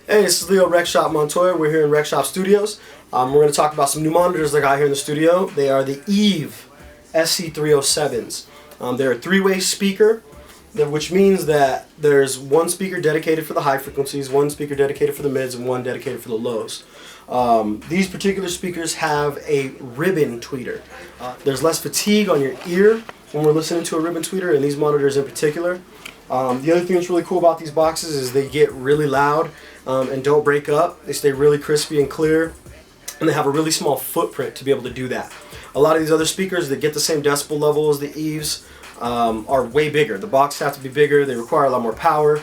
Hey, this is Leo ReckShop Montoya. We're here in ReckShop Studios. We're going to talk about some new monitors that I got here in the studio. They are the Eve SC307s. They're a three-way speaker, which means that there's one speaker dedicated for the high frequencies, one speaker dedicated for the mids, and one dedicated for the lows. These particular speakers have a ribbon tweeter. There's less fatigue on your ear when we're listening to a ribbon tweeter, and these monitors in particular. The other thing that's really cool about these boxes is they get really loud and don't break up. They stay really crispy and clear, and they have a really small footprint to be able to do that. A lot of these other speakers that get the same decibel level as the Eves are way bigger. The boxes have to be bigger, they require a lot more power.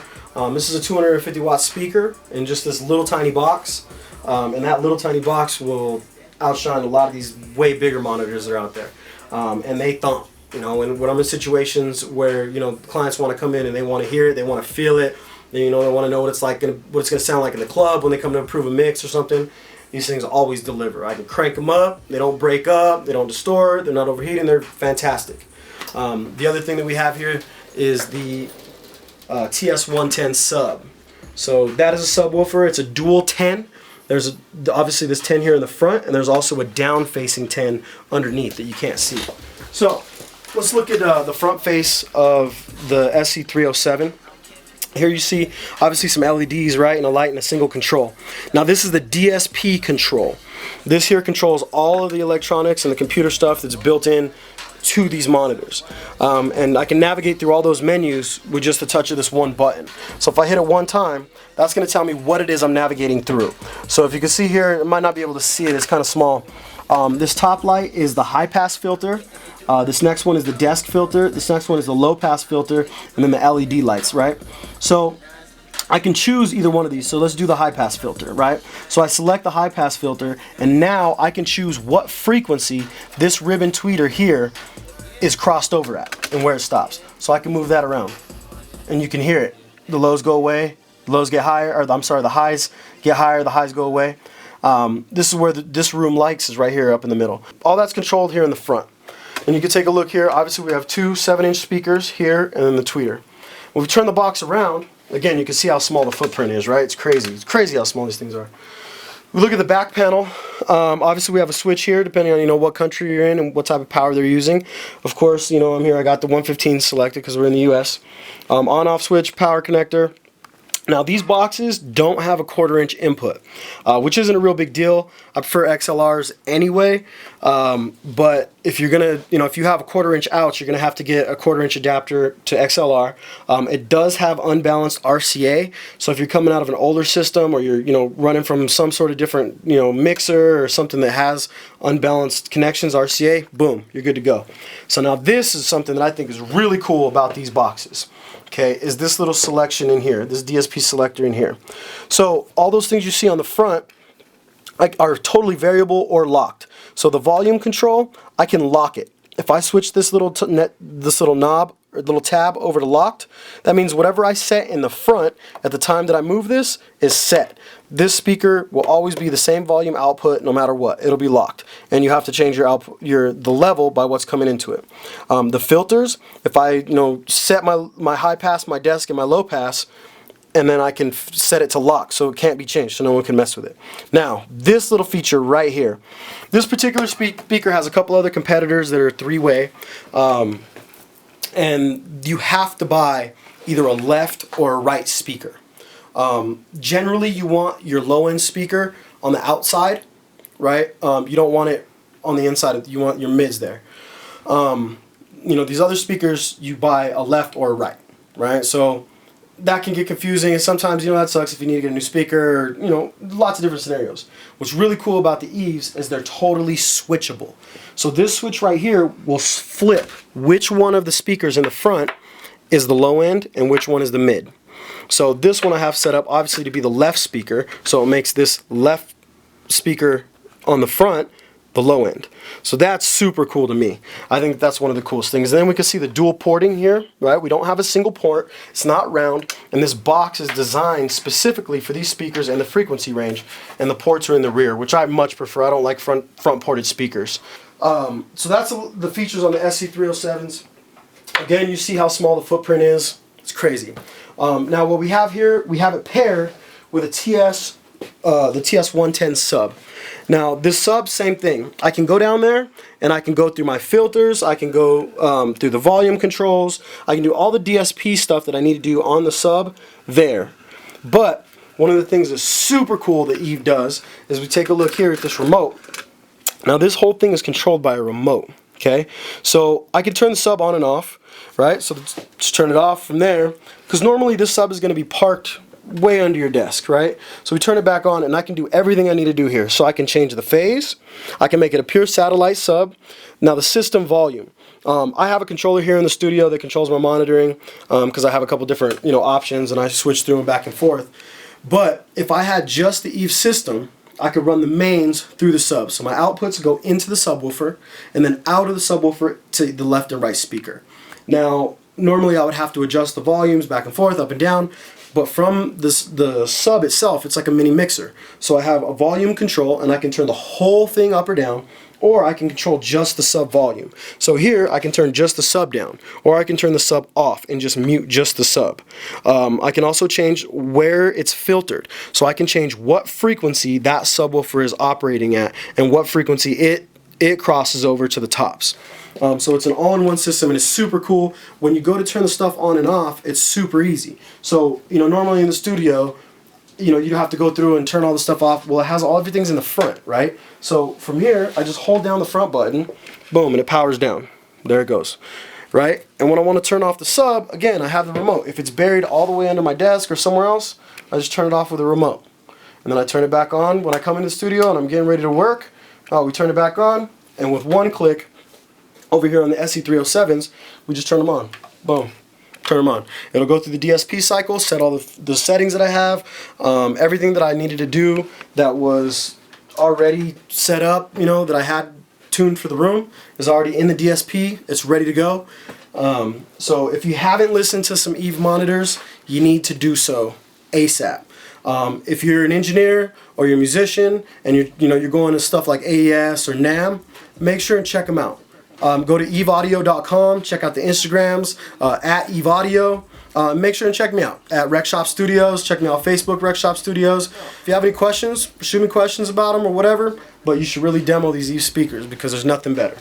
This is a 250 watt speaker in just this little tiny box, and that little tiny box will outshine a lot of these way bigger monitors that are out there. And they thump. You know, and when I'm in situations where, you know, clients want to come in and they want to hear it, they want to feel it, they want to know what it's like, what it's going to sound like in the club when they come to approve a mix or something. These things always deliver. I can crank them up, they don't break up, they don't distort, they're not overheating, they're fantastic. The other thing that we have here is the TS110 sub. So that is a subwoofer. It's a dual 10. There's obviously this 10 here in the front, and there's also a down-facing 10 underneath that you can't see. So let's look at the front face of the SC307. Here you see obviously some LEDs, right, and a light and a single control. Now this is the DSP control. This here controls all of the electronics and the computer stuff that's built in to these monitors. And I can navigate through all those menus with just the touch of this one button. So if I hit it one time, that's going to tell me what it is I'm navigating through. So if you can see here, I might not be able to see it, it's kind of small. This top light is the high pass filter. This next one is the desk filter. This next one is the low pass filter, and then the LED lights, right? So I can choose either one of these. So let's do the high pass filter, right? So I select the high pass filter, and now I can choose what frequency this ribbon tweeter here is crossed over at and where it stops. So I can move that around, and you can hear it. The lows go away, the lows get higher, or I'm sorry, the highs get higher, the highs go away. This is where this room likes, is right here up in the middle. All that's controlled here in the front. And you can take a look here. Obviously we have two 7-inch speakers here and then the tweeter. When we turn the box around, again you can see how small the footprint is, right? It's crazy. It's crazy how small these things are. We look at the back panel. Obviously we have a switch here depending on what country you're in and what type of power they're using. Of course, I'm here, I got the 115 selected because we're in the US. On-off switch, power connector. Now these boxes don't have a 1/4 inch input, which isn't a real big deal. I prefer XLRs anyway, but if you're gonna, if you have a 1/4 inch out, you're gonna have to get a 1/4 inch adapter to XLR. It does have unbalanced RCA, so if you're coming out of an older system or you're running from some sort of different mixer or something that has unbalanced connections, RCA, boom, you're good to go. So now this is something that I think is really cool about these boxes. Okay, is this little selection in here, this DSP selector in here. So all those things you see on the front are totally variable or locked. So the volume control, I can lock it. If I switch this little knob or little tab over to locked, that means whatever I set in the front at the time that I move this is set. This speaker will always be the same volume output no matter what. It'll be locked, and you have to change your output, the level by what's coming into it. The filters, if I set my high pass, my desk, and my low pass, and then I can set it to lock so it can't be changed, so no one can mess with it. Now, this little feature right here. This particular speaker has a couple other competitors that are three-way, and you have to buy either a left or a right speaker. Generally, you want your low-end speaker on the outside, right? You don't want it on the inside. You want your mids there. These other speakers, you buy a left or a right, right? So that can get confusing, and sometimes that sucks if you need to get a new speaker, or, lots of different scenarios. What's really cool about the Eves is they're totally switchable. So this switch right here will flip which one of the speakers in the front is the low end and which one is the mid. So this one I have set up obviously to be the left speaker, so it makes this left speaker on the front the low end. So that's super cool to me. I think that's one of the coolest things. And then we can see the dual porting here, right? We don't have a single port, it's not round, and this box is designed specifically for these speakers and the frequency range, and the ports are in the rear, which I much prefer. I don't like front ported speakers. So that's the features on the SC307s. Again, you see how small the footprint is. It's crazy. Now what we have here, we have it paired with a the TS110 sub. Now this sub, same thing. I can go down there and I can go through my filters, I can go through the volume controls, I can do all the DSP stuff that I need to do on the sub there. But one of the things that's super cool that Eve does is we take a look here at this remote. Now this whole thing is controlled by a remote. Okay, so I can turn the sub on and off, right? So let's turn it off from there, because normally this sub is going to be parked way under your desk, right? So we turn it back on and I can do everything I need to do here. So I can change the phase, I can make it a pure satellite sub. Now the system volume. I have a controller here in the studio that controls my monitoring because I have a couple different options and I switch through them back and forth. But if I had just the Eve system, I could run the mains through the sub. So my outputs go into the subwoofer and then out of the subwoofer to the left and right speaker. Now, normally I would have to adjust the volumes back and forth, up and down, but from the sub itself, it's like a mini mixer. So I have a volume control and I can turn the whole thing up or down, or I can control just the sub volume. So here I can turn just the sub down, or I can turn the sub off and just mute just the sub. I can also change where it's filtered. So I can change what frequency that subwoofer is operating at and what frequency it crosses over to the tops. So it's an all-in-one system and it's super cool. When you go to turn the stuff on and off, it's super easy. So normally in the studio, you have to go through and turn all the stuff off. Well, it has everything's in the front, right? So from here, I just hold down the front button, boom, and it powers down. There it goes, right? And when I want to turn off the sub, again, I have the remote. If it's buried all the way under my desk or somewhere else, I just turn it off with a remote. And then I turn it back on when I come into the studio and I'm getting ready to work. We turn it back on, and with one click, over here on the SC307s, we just turn them on. Boom. Turn them on. It'll go through the DSP cycle, set all the settings that I have, everything that I needed to do that was already set up, that I had tuned for the room is already in the DSP. It's ready to go. So if you haven't listened to some Eve monitors, you need to do so ASAP. If you're an engineer or you're a musician and you're going to stuff like AES or NAMM, make sure and check them out. Go to eveaudio.com, check out the Instagrams at Eve Audio. Make sure and check me out at ReckShop Studios. Check me out on Facebook, ReckShop Studios. If you have any questions, shoot me questions about them or whatever. But you should really demo these Eve speakers because there's nothing better.